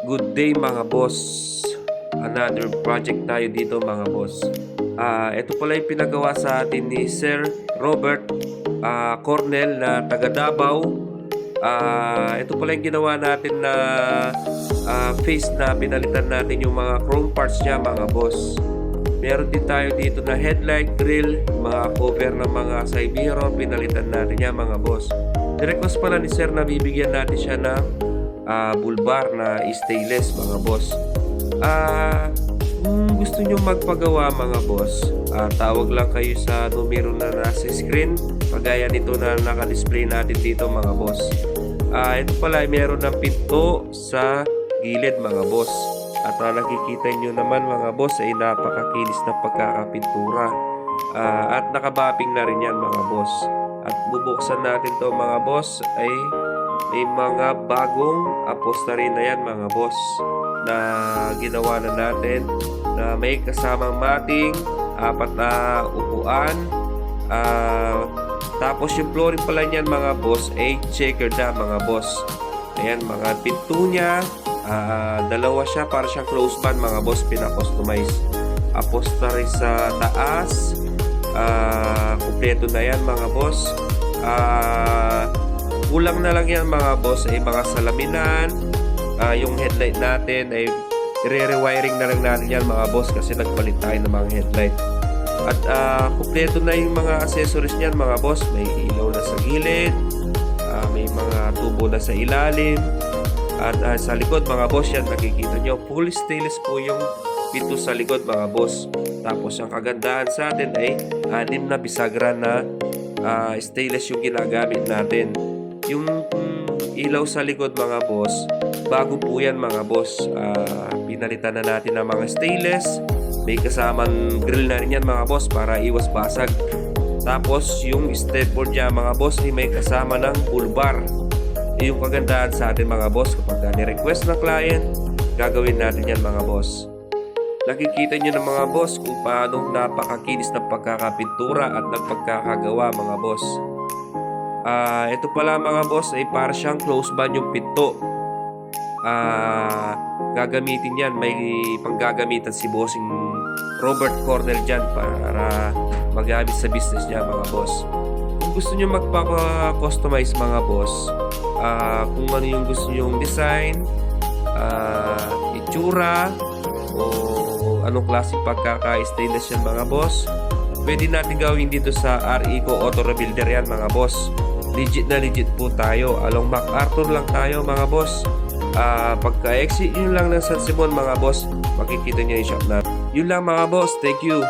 Good day mga boss. Another project tayo dito mga boss. Ito pala yung pinagawa sa atin ni Sir Robert Cornell na taga Davao. Ito pala yung ginawa natin na face na pinalitan natin yung mga chrome parts niya mga boss. Meron din tayo dito na headlight, grill, mga cover ng mga side mirror, pinalitan natin yan mga boss. Request pala ni Sir na bibigyan natin siya ng bulbar na stainless mga boss. Kung gusto nyo magpagawa mga boss, tawag lang kayo sa numero na nasa screen, kagaya nito na naka-display natin dito mga boss. Ito pala meron ng pinto sa gilid mga boss. At nakikita nyo naman mga boss ay napakakinis na pagkakapintura. At nakabapping na rin yan mga boss. At bubuksan natin to mga boss ay may mga bagong upholstery na yan mga boss na ginawa na natin, na may kasamang mating, 4 na upuan, tapos yung flooring pala niyan mga boss ay checker na mga boss. Ayan, mga pinto niya, dalawa siya, para siyang close pan mga boss, pina-customize. Upholstery sa taas, kumpleto na yan mga boss. Kulang na lang yan mga boss ay mga salaminan. Yung headlight natin ay re-rewiring na lang natin yan mga boss, kasi nagpalit tayo ng mga headlight. At kumpleto na yung mga accessories niyan mga boss. May ilaw na sa gilid, may mga tubo na sa ilalim. At sa likod mga boss, yan nakikita nyo, full stainless po yung pinto sa likod mga boss. Tapos ang kagandahan sa atin ay 6 na bisagra na stainless yung ginagamit natin. Yung ilaw sa likod mga boss, bago po yan mga boss. Pinalitan na natin ng mga stainless. May kasamang grill na rin yan mga boss para iwas basag. Tapos yung stepboard niya mga boss ay may kasama ng pull bar. Yung kagandahan sa atin mga boss, kapag ni-request ng client, gagawin natin yan mga boss. Nakikita nyo na mga boss kung paano napakakinis ng pagkakapintura at ng pagkakagawa mga boss. Ito pala mga boss ay para siyang close ban yung pinto. Gagamitin yan, may panggagamitan si bossing Robert Cornell dyan para magamit sa business niya mga boss. Kung gusto nyo magpapa-customize mga boss, kung ano yung gusto nyong design, itsura, o anong klaseng pagkaka-stainless yan mga boss, pwede natin gawin dito sa RECO Auto Rebuilder yan mga boss. Legit na legit po tayo. Along MacArthur lang tayo mga boss. Pagka-exit yun lang ng San Simon mga boss, makikita nyo yung shop na. Yun lang mga boss. Thank you.